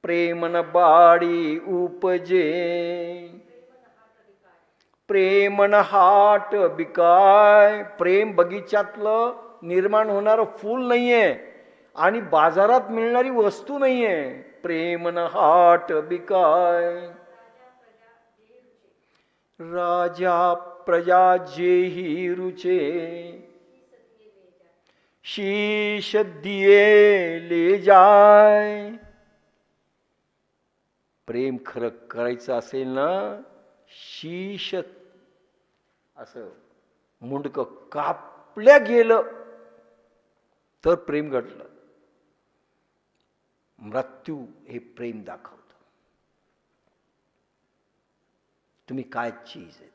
प्रेमन बाडी उपजे, प्रेमन हाट बिकाय. प्रेम बगीच्यातलं निर्माण होणारं फूल नाहीये आणि बाजारात मिळणारी वस्तू नाहीये. प्रेमन हाट बिकाय. राजा प्रजा जेही रुचे, शीश दिये ले जाय. प्रेम खरं करायचं असेल ना, शीश असं मुंडकं कापल्या गेलं तर प्रेम घडलं. मृत्यू हे प्रेम दाखवतं. तुम्ही काय चीज आहेत.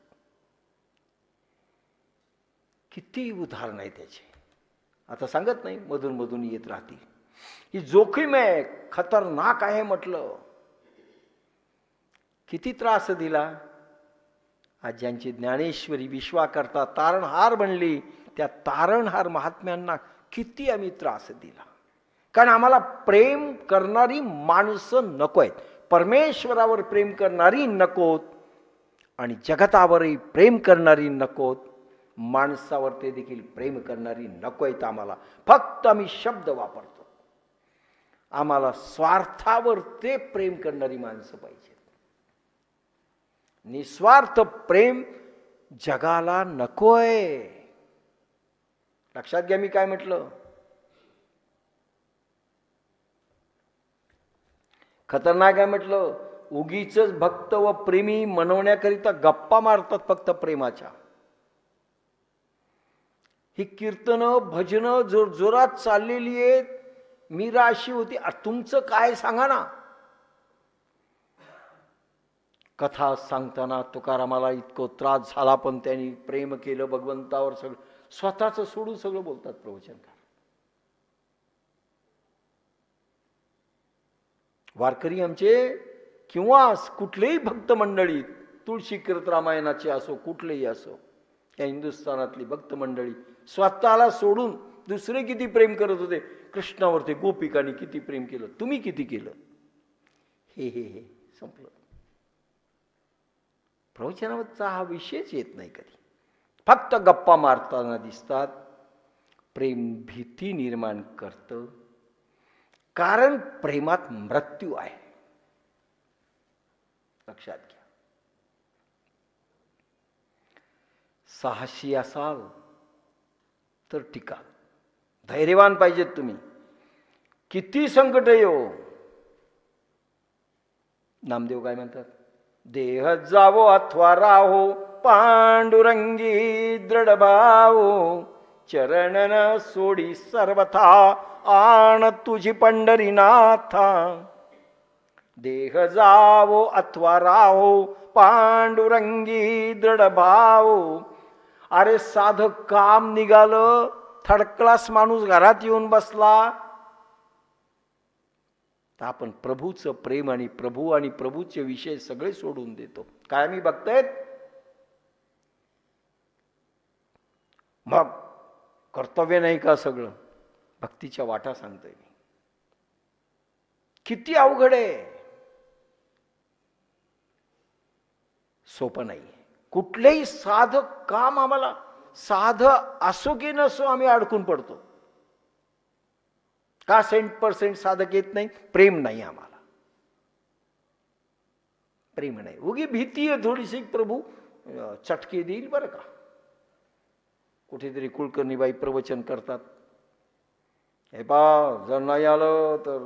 किती उदाहरण आहे त्याचे, आता सांगत नाही, मधून मधून येत राहतील. ही जोखीम आहे, खतरनाक आहे म्हटलं. किती त्रास दिला. आज ज्यांची ज्ञानेश्वरी विश्वाकर्ता तारणहार बनली, त्या तारणहार महात्म्यांना किती आम्ही त्रास दिला. कारण आम्हाला प्रेम करणारी माणसं नको आहेत. परमेश्वरावर प्रेम करणारी नकोत आणि जगतावरही प्रेम करणारी नकोत. माणसावर ते देखील प्रेम करणारी नको आहेत आम्हाला. फक्त आम्ही शब्द वापरतो. आम्हाला स्वार्थावर ते प्रेम करणारी माणसं पाहिजेत. निस्वार्थ प्रेम जगाला नकोय. लक्षात घ्या मी काय म्हटलं. खतरनाक आहे म्हटलं. उगीच भक्त व प्रेमी मनवण्याकरिता गप्पा मारतात फक्त प्रेमाच्या. ही कीर्तनं भजनं जोरजोरात चाललेली आहेत. मीरा अशी होती. तुमचं काय सांगा ना. कथा सांगताना तुकारामाला इतकं त्रास झाला, पण त्यांनी प्रेम केलं भगवंतावर. सगळं स्वतःचं सोडून सगळं बोलतात प्रवचनकार. वारकरी आमचे किंवा कुठलेही भक्त मंडळी, तुळशी कीर्त रामायणाचे असो, कुठलेही असो, या हिंदुस्थानातली भक्त मंडळी स्वतःला सोडून दुसरे किती प्रेम करत होते. कृष्णावरती गोपिकांनी किती प्रेम केलं, तुम्ही किती केलं. हे संपलं. प्रवचनाचा हा विषयच येत नाही कधी. फक्त गप्पा मारताना दिसतात. प्रेम भीती निर्माण करतं. कारण प्रेमात मृत्यू आहे. लक्षात घ्या. साहसी असाल तर टिका. धैर्यवान पाहिजेत तुम्ही. किती संकट येऊ. नामदेव काय म्हणतात. देह जावो अथवा राहो, पांडुरंगी दृढ भावो. चरणन सोडी सर्वथा, आण तुझी पंढरीनाथा. देह जावो अथवा राहो, पांडुरंगी दृढ भावो. अरे साधं काम निघालं, थर्ड क्लास माणूस घरात येऊन बसला, तर आपण प्रभूचं प्रेम आणि प्रभूचे विषय सगळे सोडून देतो. काय मी बघतायत. मग कर्तव्य नाही का सगळं. भक्तीच्या वाटा सांगतोय मी. किती अवघड आहे. सोपं नाही. कुठलेही साधं काम आम्हाला, साधं असो की नसो, आम्ही अडकून पडतो. का 100% साधक येत नाही. प्रेम नाही आम्हाला. प्रेम नाही. उगी भीती आहे थोडीशी. प्रभू चटके देईल बरं का. कुठेतरी कुलकर्णीबाई प्रवचन करतात. हे पा जर नाही आलं तर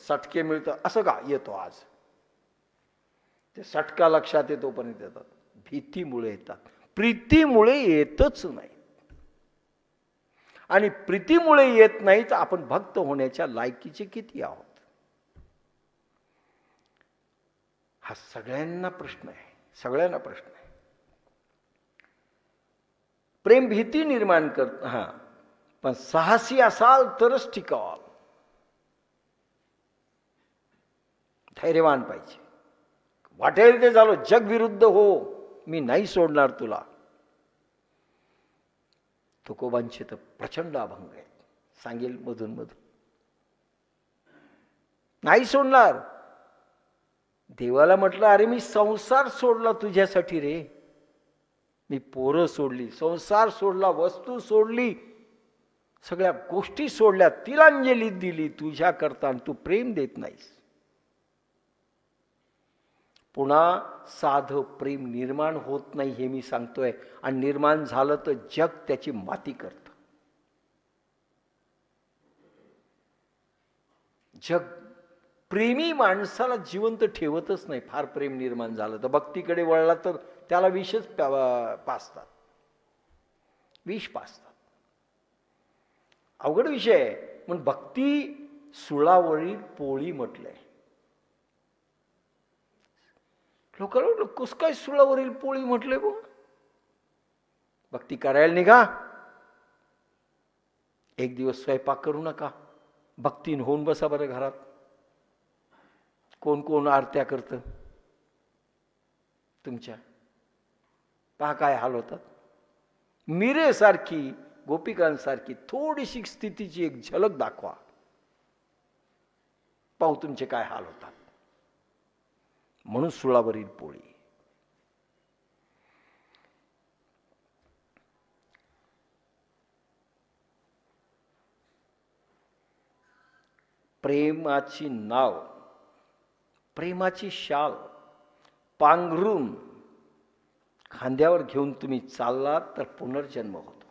सटके मिळतं. असं का येतो आज. ते सटका लक्षात येतोपर्यंत येतात. भीतीमुळे येतात. प्रीतीमुळे येतच नाही. आणि प्रीतीमुळे येत नाही तर आपण भक्त होण्याच्या लायकीचे किती आहोत. हा सगळ्यांना प्रश्न आहे. सगळ्यांना प्रश्न आहे. प्रेम भीती निर्माण करत. पण साहसी असाल तरच टिकावाल. धैर्यवान पाहिजे. वाटेल ते झालं, जग विरुद्ध हो, मी नाही सोडणार तुला. तुकोबांचे तर प्रचंड अभंग आहेत. सांगेल मधून मधून. नाही सोडणार. देवाला म्हटलं, अरे मी संसार सोडला तुझ्यासाठी रे, मी पोरं सोडली, संसार सोडला, वस्तू सोडली, सगळ्या गोष्टी सोडल्या, तिलांजली दिली तुझ्या करता, तू प्रेम देत नाहीस. पुन्हा साध प्रेम निर्माण होत नाही हे मी सांगतोय, आणि निर्माण झालं तर जग त्याची माती करतं. जग प्रेमी माणसाला जिवंत ठेवतच नाही. फार प्रेम निर्माण झालं तर भक्तीकडे वळला तर त्याला विषच पाजतात, विष पाजतात. अवघड विषय आहे. म्हणून भक्ती सुळावरील पोळी म्हटलंय. लोकांना म्हटलं, कस काय सुळावरील पोळी म्हटलंय बो? भक्ती करायला निघा, एक दिवस स्वयंपाक करू नका, भक्तीन होऊन बसा बरं घरात. कोण कोण आरत्या करतं तुमच्या, पहा काय हाल होतात. मीरेसारखी, गोपिकांसारखी थोडीशी स्थितीची एक झलक दाखवा, पाहू तुमचे काय हाल होतात. म्हणून सुळावरील पोळी. प्रेमाची नाव, प्रेमाची शाल पांघरून खांद्यावर घेऊन तुम्ही चाललात तर पुनर्जन्म होतो.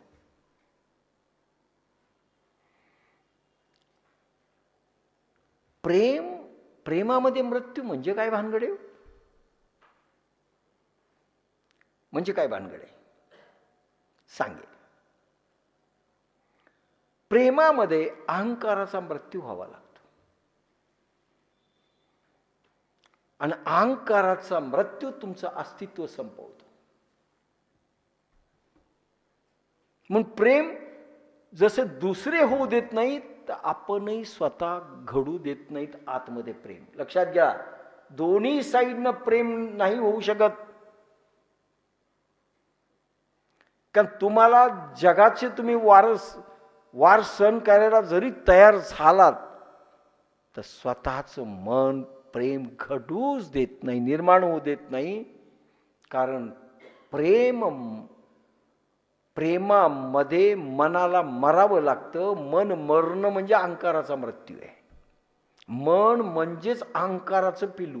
प्रेम, प्रेमामध्ये मृत्यू म्हणजे काय भानगडे? म्हणजे काय भानगडे सांगेल. प्रेमामध्ये अहंकाराचा मृत्यू व्हावा लागतो, आणि अहंकाराचा मृत्यू तुमचं अस्तित्व संपवतो. म्हणून प्रेम जसे दुसरे होऊ देत नाहीत, तर आपणही स्वतः घडू देत नाहीत आतमध्ये प्रेम. लक्षात घ्या, दोन्ही साईडनं प्रेम नाही होऊ शकत. कारण तुम्हाला जगाचे तुम्ही वार सहन करायला जरी तयार झालात, तर स्वतःचं मन प्रेम घडूच देत नाही, निर्माण होऊ देत नाही. कारण प्रेमामध्ये मनाला मरावं लागतं. मन मरणं म्हणजे अहंकाराचा मृत्यू आहे. मन म्हणजेच अहंकाराचं पिलू,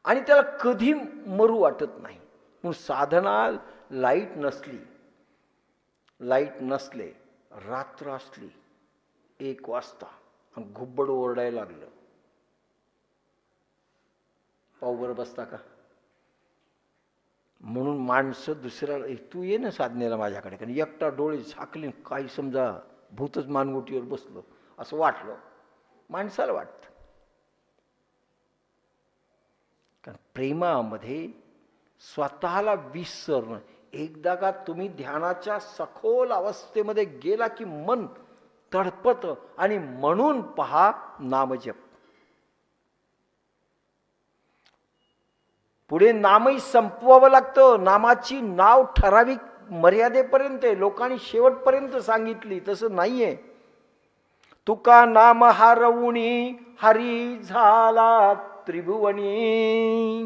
आणि त्याला कधी मरू वाटत नाही. म्हणून साधना, लाईट नसले, रात्र असली 1 वाजता आणि घुब्बड ओरडायला लागलं, पाव बरं बसता का? म्हणून माणसं दुसऱ्याला, तू ये ना साधनेला माझ्याकडे, कारण एकटा डोळे झाकले, काही समजा भूतच मानगुटीवर बसलो असं वाटलं, माणसाला वाटतं. कारण प्रेमामध्ये स्वतःला विसरणं. एकदा का तुम्ही ध्यानाच्या सखोल अवस्थेमध्ये गेला की मन तडपतं, आणि म्हणून पहा नामजप. पुढे नामही संपवावं लागतं. नामाची नाव ठराविक मर्यादेपर्यंत आहे, लोकांनी शेवटपर्यंत सांगितली, तसं नाहीये. तुका नाम हारवुनी हरी झाला त्रिभुवनी.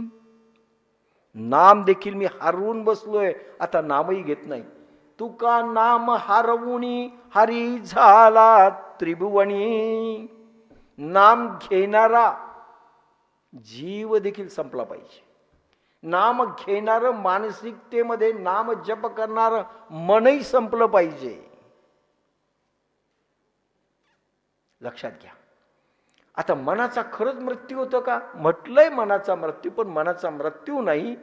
नाम देखील मी हरवून बसलोय, आता नामही घेत नाही. तुका नाम हरवुनी हरी झाला त्रिभुवनी. नाम घेणारा जीव देखील संपला पाहिजे. नाम घेणारं मानसिकतेमध्ये नाम जप करणारं मनही संपलं पाहिजे. लक्षात घ्या. आता मनाचा खरंच मृत्यू होतो का? म्हटलंय मनाचा मृत्यू, पण मनाचा मृत्यू नाही,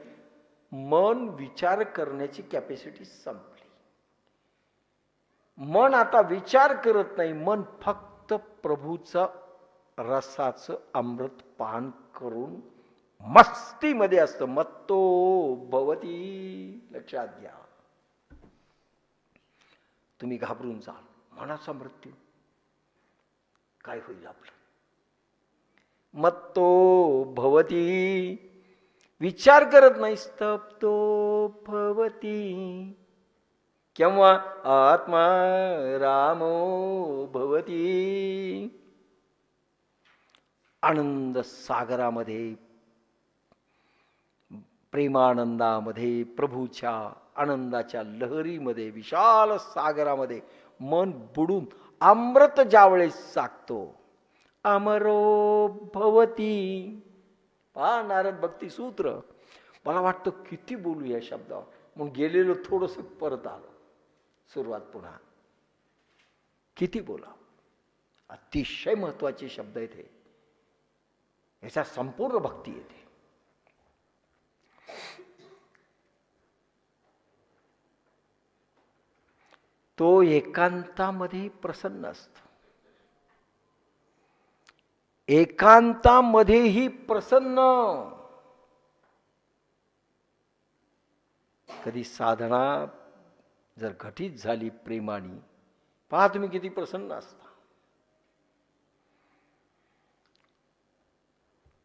मन विचार करण्याची कॅपॅसिटी संपली. मन आता विचार करत नाही, मन फक्त प्रभूचा रसाचं अमृत पान करून मस्तीमध्ये असतं. मत्तो भवती. लक्षात घ्या. तुम्ही घाबरून जाल, मनाचा मृत्यू काय होईल आपलं? मत्तो भवती. विचार करत नाही, स्तब्धो भवती. केव्हा? आत्मा रामो भवती. आनंद सागरामध्ये, प्रेमानंदामध्ये, प्रभूच्या आनंदाच्या लहरीमध्ये, विशाल सागरामध्ये मन बुडून अमृत ज्यावेळेस सागतो, अमरो भवती. पहा नारद भक्ती सूत्र. मला वाटतं किती बोलू या शब्दावर, मग गेलेलो थोडंसं परत आलो, सुरुवात पुन्हा. किती बोला, अतिशय महत्वाचे शब्द आहेत हे. याच्या संपूर्ण भक्ती येते. तो एकांतामध्ये प्रसन्न असतो, एकांतामध्येही प्रसन्न. कधी साधना जर घटित झाली प्रेमाने, पहा तुम्ही किती प्रसन्न असता.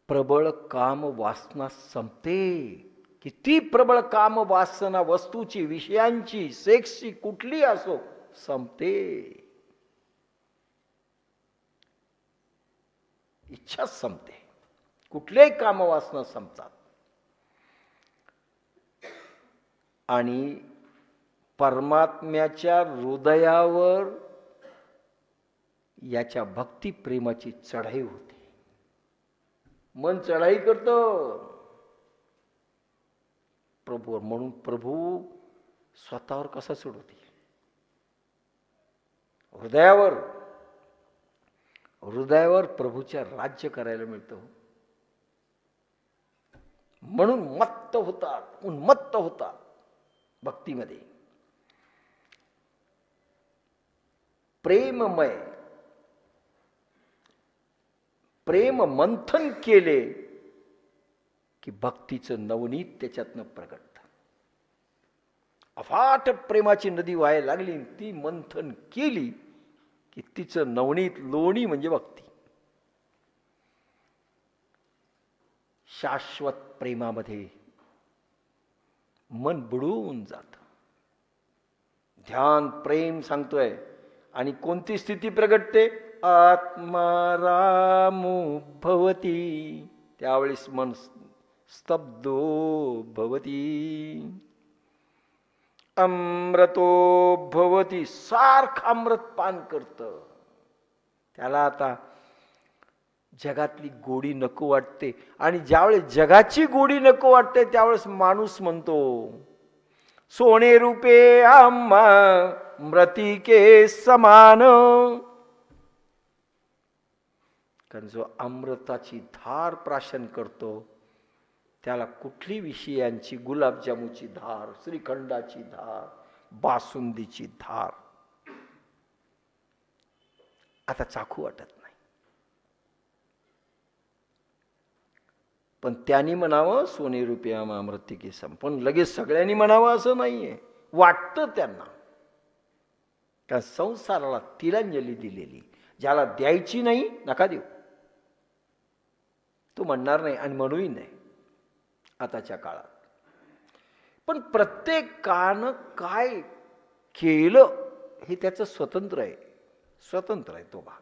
प्रबळ काम वासना संपते. किती प्रबळ काम वासना वस्तूची, विषयांची, सेक्सची, कुठली असो, संपते. इच्छाच संपते. कुठलेही काम वासना संपतात. आणि परमात्म्याच्या हृदयावर याच्या भक्ती प्रेमाची चढाई होते. मन चढाई करतं प्रभूवर. म्हणून प्रभू स्वतःवर कसा चढवते? हृदयावर. हृदयावर प्रभूच्या राज्य करायला मिळतं. म्हणून मत्त होतात, उन्मत्त होतात भक्तीमध्ये. प्रेममय, प्रेम मंथन केले की भक्तीचं नवनीत त्याच्यातनं प्रगटतं. अफाट प्रेमाची नदी व्हायला लागली, ती मंथन केली की तिचं नवनीत लोणी म्हणजे भक्ती. शाश्वत प्रेमामध्ये मन बुडून जात. ध्यान प्रेम सांगतोय. आणि कोणती स्थिती प्रगटते? आत्मारामो भवती. त्यावेळेस मन स्तब्धो भवती. अमृतो भवती. सारखं अमृत पान करतं. त्याला आता जगातली गोडी नको वाटते. आणि ज्यावेळेस जगाची गोडी नको वाटते त्यावेळेस माणूस म्हणतो, सोने रूपे आम्हा मृतिके समान. कारण जो अमृताची धार प्राशन करतो त्याला कुठली विषयांची, गुलाबजामुची धार, श्रीखंडाची धार, बासुंदीची धार आता चाखू वाटत नाही. पण त्यांनी म्हणावं सोने रुपया अमृतिके सम, पण लगेच सगळ्यांनी म्हणावं असं नाहीये. वाटतं त्यांना. कारण संसाराला तिलांजली दिलेली, ज्याला द्यायची नाही नका देऊ, तो म्हणणार नाही आणि म्हणूही नाही आताच्या काळात. पण प्रत्येकानं काय केलं हे त्याचं स्वतंत्र आहे. स्वतंत्र आहे तो भाग.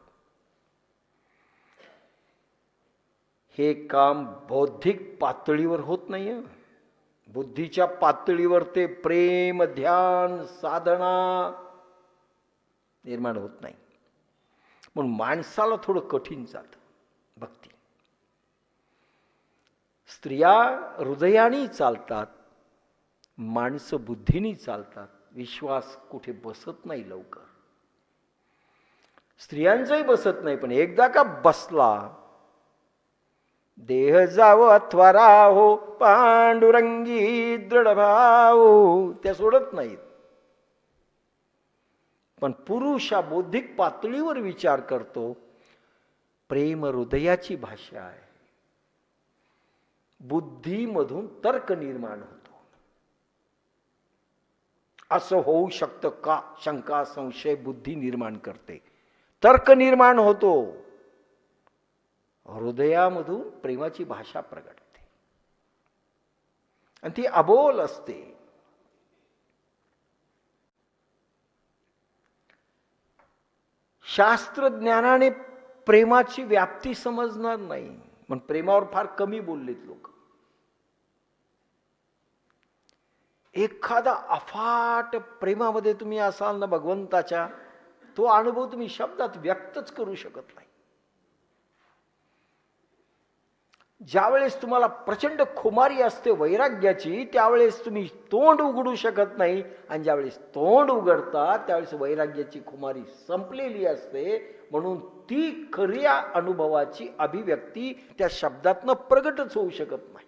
हे काम बौद्धिक पातळीवर होत नाहीये. बुद्धीच्या पातळीवर ते प्रेम, ध्यान, साधना निर्माण होत नाही. म्हणून माणसाला थोडं कठीण जातं भक्ती. स्त्रिया हृदयाने चालतात, माणसं बुद्धीने चालतात. विश्वास कुठे बसत नाही लवकर. स्त्रियांचाही बसत नाही, पण एकदा का बसला, देह जावो अथवा राहो पांडुरंगी दृढ भाव, त्या सोडत नाहीत. पण पुरुष हा बौद्धिक पातळीवर विचार करतो. प्रेम हृदयाची भाषा आहे. बुद्धीमधून तर्क निर्माण होतो. असं होऊ शकतं का? शंका, संशय बुद्धी निर्माण करते. तर्क निर्माण होतो. हृदयामधून प्रेमाची भाषा प्रगटते आणि ती अबोल असते. शास्त्रज्ञानाने प्रेमाची व्याप्ती समजणार नाही. पण प्रेमावर फार कमी बोललेत लोक. एखादा अफाट प्रेमामध्ये तुम्ही असाल ना भगवंताच्या, तो अनुभव तुम्ही शब्दात व्यक्तच करू शकत नाही. ज्यावेळेस तुम्हाला प्रचंड खुमारी असते वैराग्याची, त्यावेळेस तुम्ही तोंड उघडू शकत नाही. आणि ज्यावेळेस तोंड उघडता त्यावेळेस वैराग्याची खुमारी संपलेली असते. म्हणून ती खऱ्या अनुभवाची अभिव्यक्ती त्या शब्दातनं प्रगटच होऊ शकत नाही.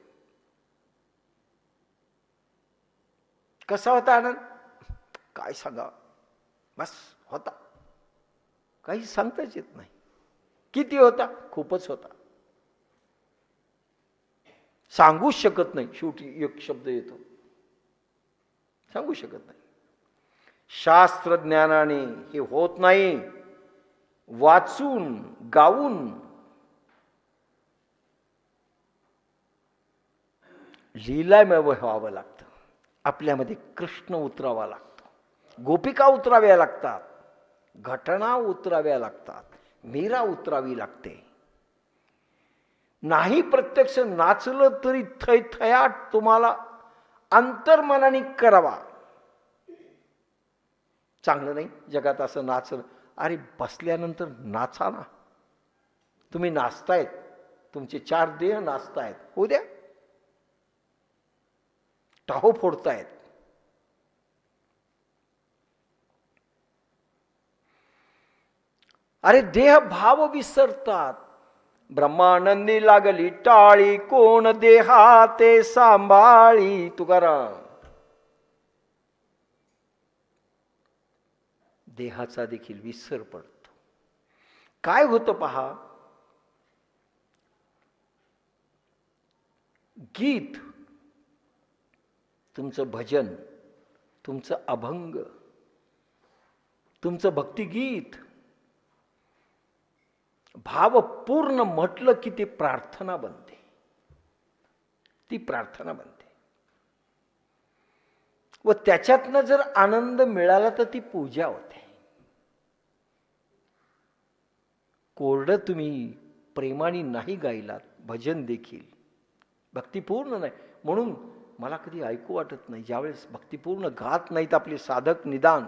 कसा होता आनंद? काय सांगा, बस होता. काही सांगताच येत नाही. किती होता? खूपच होता. सांगूच शकत नाही. शेवटी एक शब्द येतो, सांगू शकत नाही. शास्त्रज्ञानाने हे होत नाही. वाचून गाऊन लीलामय व्हावं लागतं. आपल्यामध्ये कृष्ण उतरावा लागतो, गोपिका उतराव्या लागतात, घटना उतराव्या लागतात, मीरा उतरावी लागते. नाही प्रत्यक्ष नाचलं तरी थैथयाट तुम्हाला अंतर्मनाने करावा. चांगलं नाही जगात असं नाचलं. अरे बसल्यानंतर नाचा ना. तुम्ही नाचतायत, तुमचे 4 देह नाचतायत, होऊ द्या. टाहो फोडतायत. अरे देह भाव विसरतात. ब्रह्मानंदी लागली टाळी, कोण देहा ते सांभाळी. तुकाराम. देहाचा देखील विसर पडतो. काय होतं पहा, गीत, तुमचं भजन, तुमचं अभंग, तुमचं भक्तिगीत भावपूर्ण म्हटलं की ती प्रार्थना बनते. ती प्रार्थना बनते. व त्याच्यातनं जर आनंद मिळाला तर ती पूजा होते. कोरडं तुम्ही प्रेमाने नाही गायलात भजन देखील भक्तिपूर्ण नाही. म्हणून मला कधी ऐकू वाटत नाही ज्यावेळेस भक्तिपूर्ण गात नाहीत आपले साधक निदान.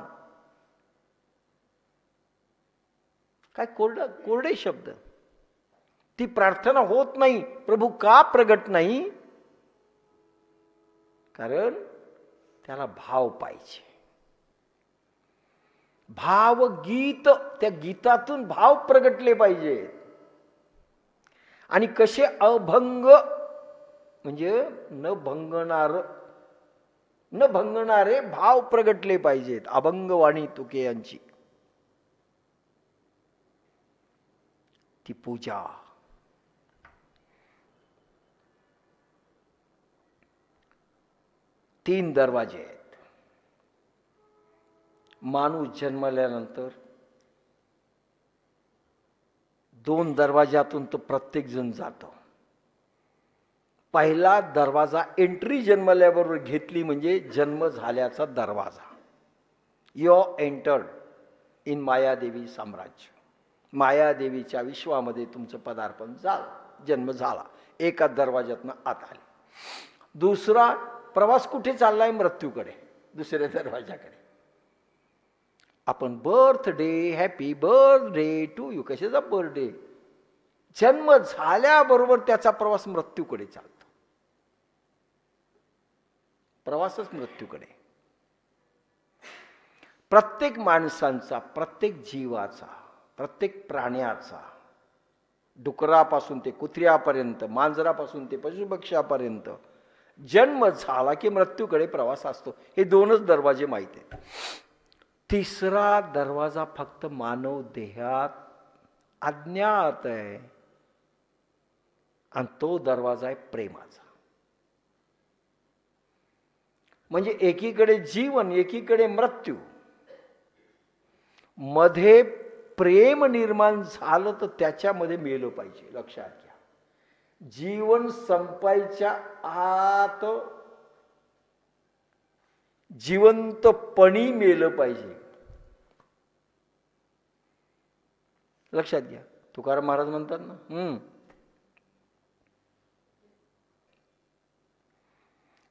काय कोरडे शब्द. ती प्रार्थना होत नाही. प्रभू का प्रगट नाही? कारण त्याला भाव पाहिजे. भाव गीत, त्या गीतातून भाव प्रगटले पाहिजेत. आणि कसे अभंग म्हणजे न भंगणारे भाव प्रगटले पाहिजेत. अभंगवाणी तुके यांची ती पूजा. तीन दरवाजे आहेत. माणूस जन्मल्यानंतर 2 दरवाजातून तो प्रत्येक जण जातो. पहिला दरवाजा एंट्री जन्मल्याबरोबर घेतली म्हणजे जन्म झाल्याचा दरवाजा. यू एंटर्ड इन मायादेवी साम्राज्य. मायादेवीच्या विश्वामध्ये तुमचं पदार्पण झालं, जन्म झाला. एका दरवाज्यातनं आत आले. दुसरा प्रवास कुठे चाललाय? मृत्यूकडे, दुसऱ्या दरवाजाकडे. आपण birthday, happy birthday to you. कशाचा बर्थडे? जन्म झाल्याबरोबर त्याचा प्रवास मृत्यूकडे चालतो. प्रवासच मृत्यूकडे. प्रत्येक माणसांचा, प्रत्येक जीवाचा, प्रत्येक प्राण्याचा, डुकरापासून ते कुत्र्यापर्यंत, मांजरापासून ते पशुपक्ष्यापर्यंत जन्म झाला की मृत्यूकडे प्रवास असतो. हे 2च दरवाजे माहिती आहेत. तिसरा दरवाजा फक्त मानव देहात अज्ञात आहे. आणि तो दरवाजा आहे प्रेमाचा. म्हणजे एकीकडे जीवन, एकीकडे मृत्यू. मध्ये प्रेम निर्माण झालं तर त्याच्यामध्ये मेलं पाहिजे. लक्षात घ्या. जीवन संपायच्या आत जिवंतपणी मेलं पाहिजे. लक्षात घ्या. तुकाराम महाराज म्हणतात ना,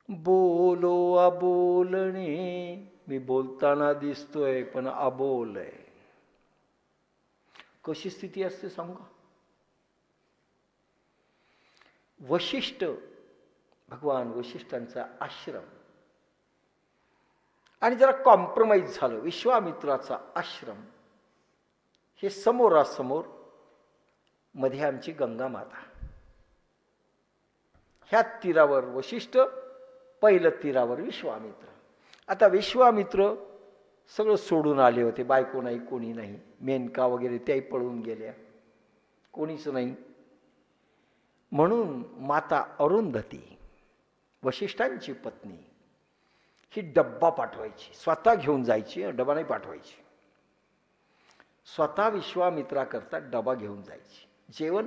बोलो अबोलणे, मी बोलताना दिसतोय पण अबोल आहे. कशी स्थिती असते सांगू का? वशिष्ठ, भगवान वशिष्ठांचा आश्रम आणि जरा कॉम्प्रोमाइज झालं विश्वामित्राचा आश्रम, हे समोरासमोर, मध्ये आमची गंगा माता. ह्या तीरावर वशिष्ठ, पहिलं तीरावर विश्वामित्र. आता विश्वामित्र सगळं सोडून आले होते, बायको नाही, कोणी नाही, मेनका वगैरे त्याही पळून गेल्या, कोणीच नाही. म्हणून माता अरुंधती, वशिष्ठांची पत्नी, ही डब्बा पाठवायची, स्वतः घेऊन जायची, डबा नाही पाठवायची. स्वतः विश्वामित्राकरता डबा घेऊन जायची, जेवण.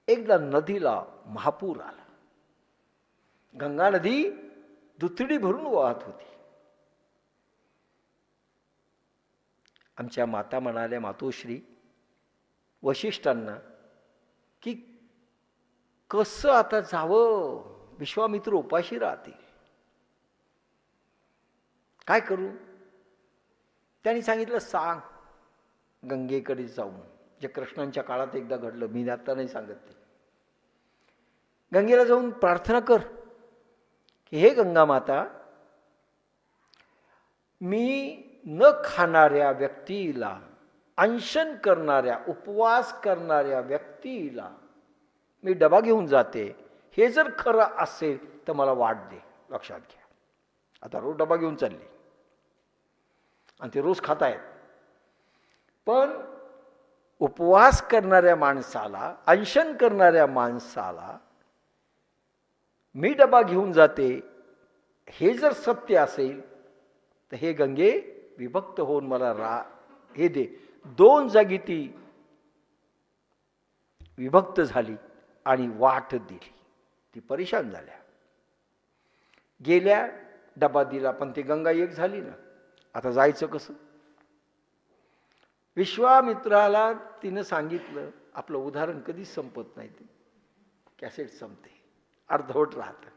एकदा नदीला महापूर आला, गंगा नदी दुथडी भरून वाहत होती. आमच्या माता म्हणाल्या, मातोश्री, वशिष्ठांना की कसं आता जावं, विश्वामित्र उपाशी राहतील, काय करू? त्यांनी सांगितलं, सांग गंगेकडे जाऊन, जे कृष्णांच्या काळात एकदा घडलं, मी आता नाही सांगत ते. गंगेला जाऊन प्रार्थना कर की हे गंगा माता, मी न खाणाऱ्या व्यक्तीला, अनशन करणाऱ्या, उपवास करणाऱ्या व्यक्तीला मी डबा घेऊन जाते, हे जर खरं असेल तर मला वाट दे. लक्षात घ्या, आता रोज डबा घेऊन चालली आणि ते रोज खातायत, पण उपवास करणाऱ्या माणसाला, अनशन करणाऱ्या माणसाला मी डबा घेऊन जाते, हे जर सत्य असेल तर हे गंगे विभक्त होऊन मला हे दे. 2 जागी ती विभक्त झाली आणि वाट दिली. ती परेशान झाल्या, गेल्या, डबा दिला, पण ती गंगा एक झाली ना. आता जायचं कसं? विश्वामित्राला तिनं सांगितलं, आपलं उदाहरण कधीच संपत नाही, ते कॅसेट संपते, अर्धवट राहतं.